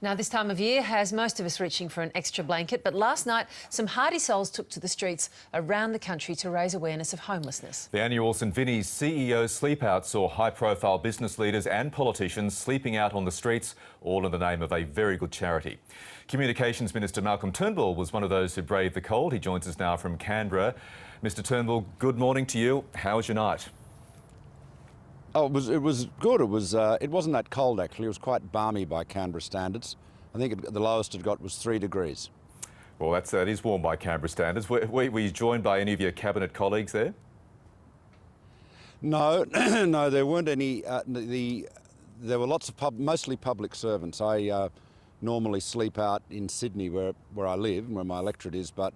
Now, this time of year has most of us reaching for an extra blanket, but last night some hardy souls took to the streets around the country to raise awareness of homelessness. The annual St Vinny's CEO Sleepout saw high-profile business leaders and politicians sleeping out on the streets, all in the name of a very good charity. Communications Minister Malcolm Turnbull was one of those who braved the cold. He joins us now from Canberra. Mr Turnbull, good morning to you. How was your night? Oh, it was good. It wasn't that cold actually. It was quite balmy by Canberra standards. I think the lowest it got was 3 degrees. Well, that is warm by Canberra standards. Were you joined by any of your cabinet colleagues there? No, no, there weren't any. There were lots of mostly public servants. I normally sleep out in Sydney, where I live and where my electorate is, but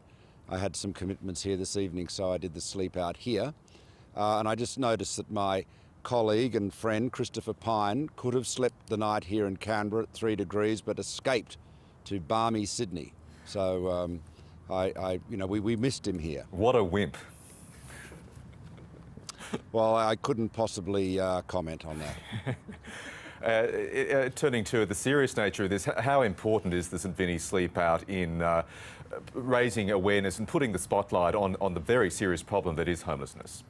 I had some commitments here this evening, so I did the sleep out here. And I just noticed that my colleague and friend Christopher Pine could have slept the night here in Canberra at 3 degrees, but escaped to balmy Sydney. So we missed him here. What a wimp. Well, I couldn't possibly comment on that. Turning to the serious nature of this, how important is the St Vinny's Sleep Out in raising awareness and putting the spotlight on the very serious problem that is homelessness?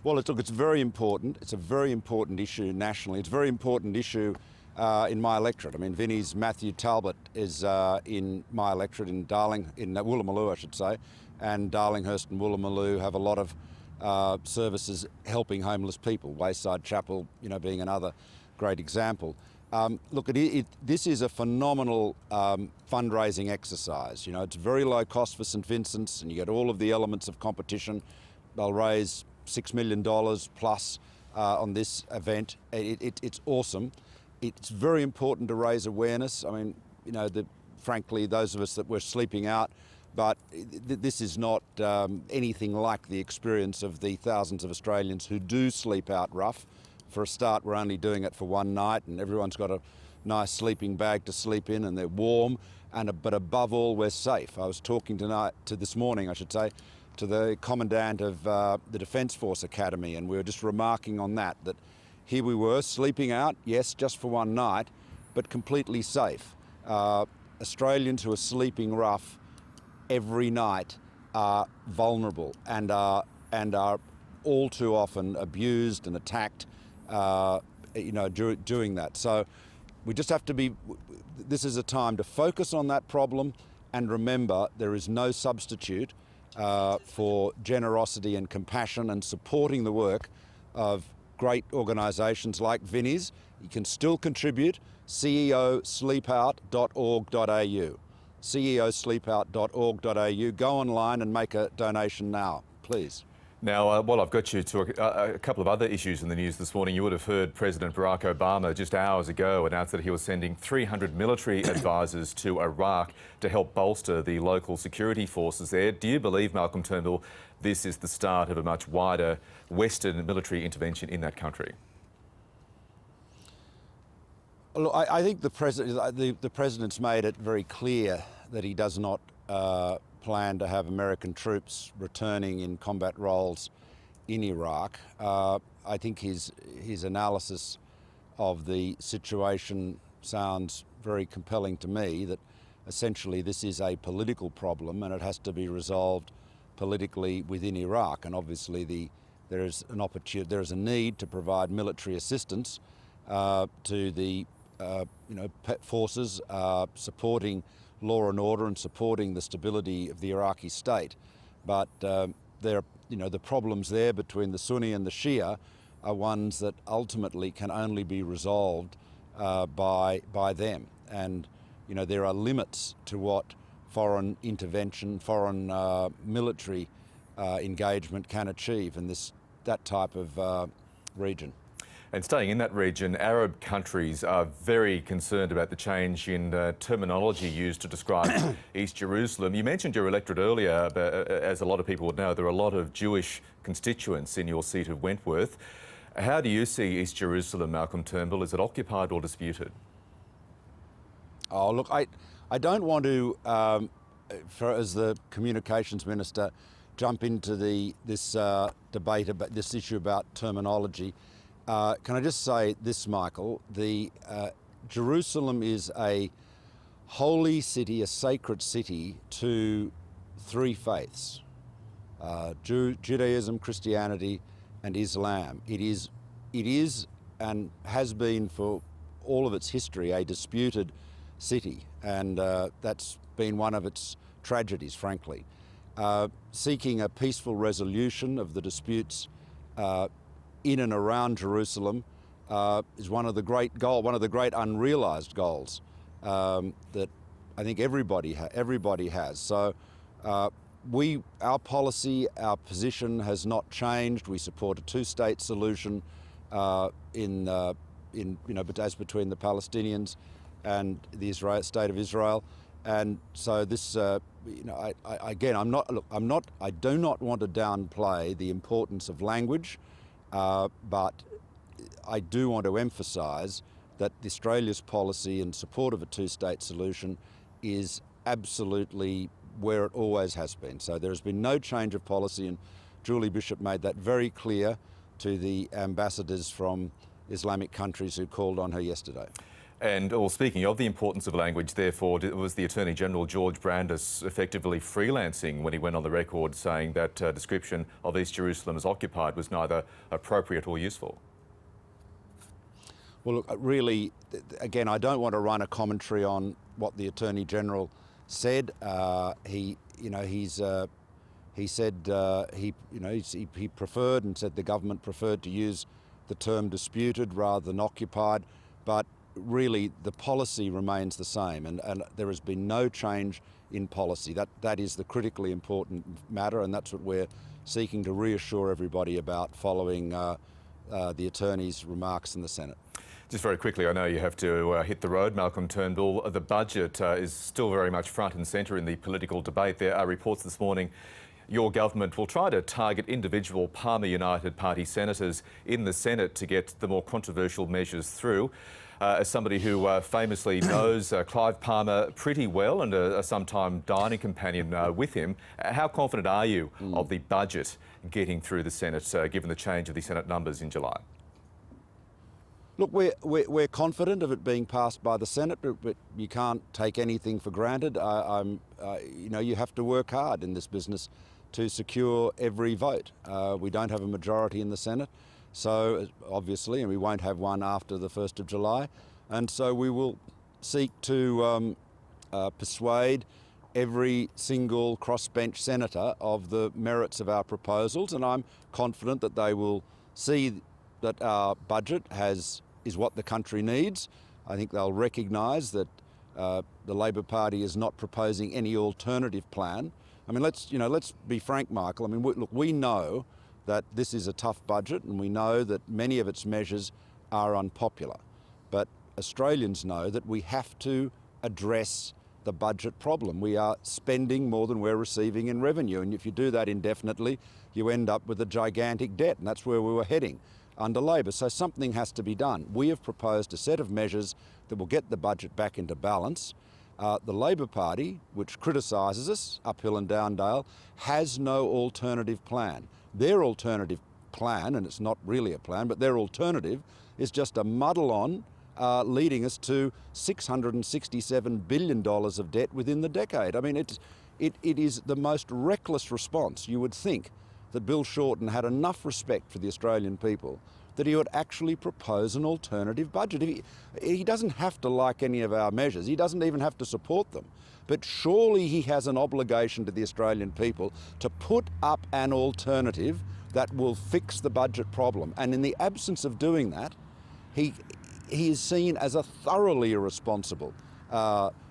Well, it's very important. It's a very important issue nationally. It's a very important issue in my electorate. I mean, Vinny's Matthew Talbot is in my electorate in Woolloomooloo, I should say, and Darlinghurst and Woolloomooloo have a lot of services helping homeless people. Wayside Chapel, being another great example. Look, this is a phenomenal fundraising exercise. It's very low cost for St Vincent's, and you get all of the elements of competition. They'll raise $6 million plus on this event. It's awesome. It's very important to raise awareness. I mean, frankly, those of us that were sleeping out, but this is not anything like the experience of the thousands of Australians who do sleep out rough. For a start, we're only doing it for one night, and everyone's got a nice sleeping bag to sleep in, and they're warm. But above all, we're safe. I was talking this morning, I should say, to the Commandant of the Defence Force Academy, and we were just remarking on that here we were sleeping out, yes, just for one night, but completely safe. Australians who are sleeping rough every night are vulnerable and are all too often abused and attacked, doing that. So we just have to this is a time to focus on that problem and remember there is no substitute for generosity and compassion and supporting the work of great organisations like Vinny's. You can still contribute. ceosleepout.org.au. ceosleepout.org.au. Go online and make a donation now, please. Now, while I've got you to a couple of other issues in the news this morning, you would have heard President Barack Obama just hours ago announce that he was sending 300 military advisors to Iraq to help bolster the local security forces there. Do you believe, Malcolm Turnbull, this is the start of a much wider Western military intervention in that country? Look, I think the President's made it very clear that he does not plan to have American troops returning in combat roles in Iraq. I think his analysis of the situation sounds very compelling to me, that essentially this is a political problem and it has to be resolved politically within Iraq. And obviously there is a need to provide military assistance to the forces supporting law and order and supporting the stability of the Iraqi state. But the problems there between the Sunni and the Shia are ones that ultimately can only be resolved by them. And there are limits to what foreign intervention, foreign military engagement can achieve in that type of region. And staying in that region, Arab countries are very concerned about the change in terminology used to describe East Jerusalem. You mentioned your electorate earlier, but as a lot of people would know, there are a lot of Jewish constituents in your seat of Wentworth. How do you see East Jerusalem, Malcolm Turnbull? Is it occupied or disputed? Oh, look, I don't want to, as the Communications Minister, jump into this debate about this issue about terminology. Can I just say this, Michael? Jerusalem is a holy city, a sacred city to three faiths, Judaism, Christianity and Islam. It is and has been for all of its history a disputed city, and that's been one of its tragedies, frankly. Seeking a peaceful resolution of the disputes in and around Jerusalem is one of the great unrealised goals that I think everybody has. So our policy, our position has not changed. We support a two-state solution as between the Palestinians and the state of Israel. And so this, I do not want to downplay the importance of language, but I do want to emphasise that Australia's policy in support of a two-state solution is absolutely where it always has been. So there has been no change of policy, and Julie Bishop made that very clear to the ambassadors from Islamic countries who called on her yesterday. And speaking of the importance of language, therefore, was the Attorney-General George Brandis effectively freelancing when he went on the record saying that description of East Jerusalem as occupied was neither appropriate or useful? Well, look, really, again, I don't want to run a commentary on what the Attorney-General said. He said he preferred and said the government preferred to use the term disputed rather than occupied, but really the policy remains the same, and there has been no change in policy. That is the critically important matter, and that's what we're seeking to reassure everybody about following the Attorney's remarks in the Senate. Just very quickly, I know you have to hit the road, Malcolm Turnbull. The budget is still very much front and centre in the political debate. There are reports this morning your government will try to target individual Palmer United Party senators in the Senate to get the more controversial measures through. As somebody who famously knows Clive Palmer pretty well and a sometime dining companion with him, how confident are you of the budget getting through the Senate, given the change of the Senate numbers in July? Look, we're confident of it being passed by the Senate, but you can't take anything for granted. You have to work hard in this business to secure every vote. We don't have a majority in the Senate, so obviously, and we won't have one after the 1st of July, and so we will seek to persuade every single crossbench senator of the merits of our proposals, and I'm confident that they will see that our budget is what the country needs. I think they'll recognise that the Labor Party is not proposing any alternative plan. I mean, let's be frank, Michael. I mean, we know that this is a tough budget, and we know that many of its measures are unpopular. But Australians know that we have to address the budget problem. We are spending more than we're receiving in revenue, and if you do that indefinitely, you end up with a gigantic debt, and that's where we were heading under Labor. So something has to be done. We have proposed a set of measures that will get the budget back into balance. The Labor Party, which criticises us uphill and down dale, has no alternative plan. Their alternative plan, and it's not really a plan, but their alternative is just a muddle on leading us to $667 billion of debt within the decade. I mean, it is the most reckless response. You would think that Bill Shorten had enough respect for the Australian people that he would actually propose an alternative budget. He doesn't have to like any of our measures. He doesn't even have to support them. But surely he has an obligation to the Australian people to put up an alternative that will fix the budget problem. And in the absence of doing that, he is seen as a thoroughly irresponsible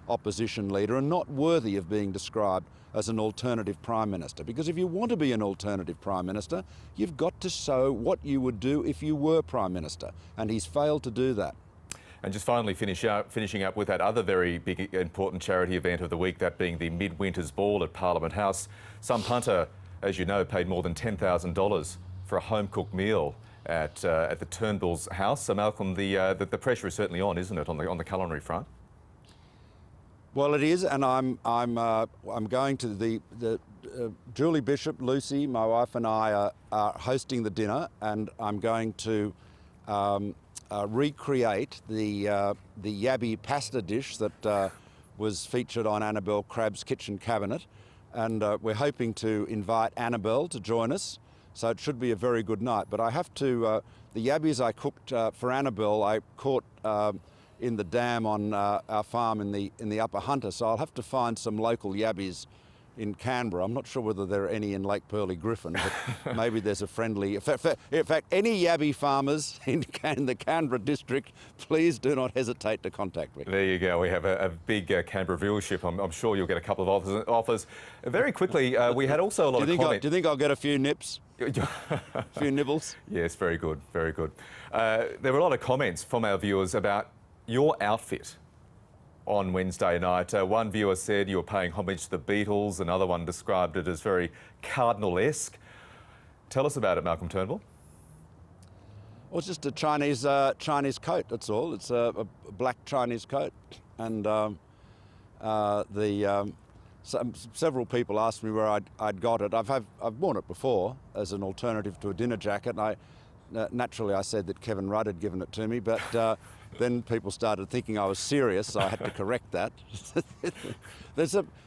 opposition leader and not worthy of being described as an alternative Prime Minister. Because if you want to be an alternative Prime Minister, you've got to show what you would do if you were Prime Minister. And he's failed to do that. And just finally finishing up with that other very big important charity event of the week, that being the Midwinters Ball at Parliament House. Some punter, as you know, paid more than $10,000 for a home-cooked meal at the Turnbull's house. So Malcolm, the pressure is certainly on, isn't it, on the culinary front? Well, it is, and I'm going to the Julie Bishop, Lucy, my wife, and I are hosting the dinner, and I'm going to recreate the yabby pasta dish that was featured on Annabelle Crabb's kitchen cabinet, and we're hoping to invite Annabelle to join us. So it should be a very good night. But I have to, the yabbies I cooked for Annabelle, I caught in the dam on our farm in the Upper Hunter. So I'll have to find some local yabbies in Canberra. I'm not sure whether there are any in Lake Pearly Griffin, but maybe there's a friendly... In fact, any yabby farmers in the Canberra district, please do not hesitate to contact me. There you go. We have a big Canberra viewership. I'm sure you'll get a couple of offers. Very quickly, we had also a lot of comments. Do you think I'll get a few nips? A few nibbles? Yes, very good, very good. There were a lot of comments from our viewers about your outfit on Wednesday night. One viewer said you were paying homage to the Beatles. Another one described it as very Cardinal-esque. Tell us about it, Malcolm Turnbull. Well, it's just a Chinese coat, that's all. It's a black Chinese coat. And several people asked me where I'd got it. I've worn it before as an alternative to a dinner jacket. And naturally, I said that Kevin Rudd had given it to me, but then people started thinking I was serious, so I had to correct that.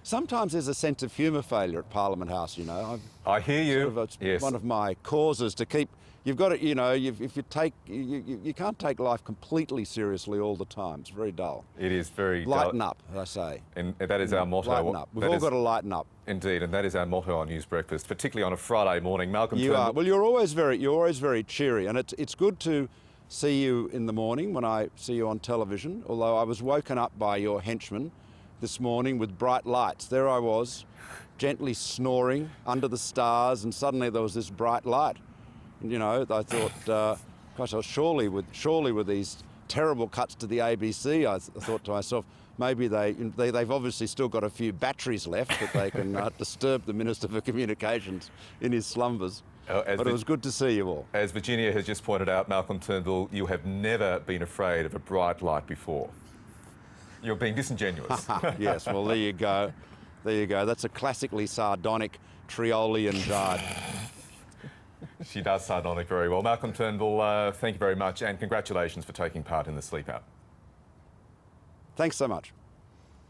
Sometimes there's a sense of humour failure at Parliament House, you know. I hear you. It's yes. one of my causes to keep. You've got to, you know, if you take, you can't take life completely seriously all the time. It's very dull. It is very lighten up, I say. And that is our motto. Lighten up. We've all got to lighten up. Indeed, and that is our motto on News Breakfast, particularly on a Friday morning. Malcolm You Turnbull. are. Well, you're always very cheery, and it's good to see you in the morning when I see you on television. Although I was woken up by your henchman this morning with bright lights. There I was, gently snoring under the stars, and suddenly there was this bright light. And, you know, I thought, gosh, surely with these terrible cuts to the ABC, I thought to myself, maybe they've obviously still got a few batteries left that they can disturb the Minister for Communications in his slumbers. But it was good to see you all. As Virginia has just pointed out, Malcolm Turnbull, you have never been afraid of a bright light before. You're being disingenuous. Yes, well, there you go. There you go. That's a classically sardonic Triolian jibe. She does sardonic very well. Malcolm Turnbull, thank you very much, and congratulations for taking part in the Sleepout. Thanks so much.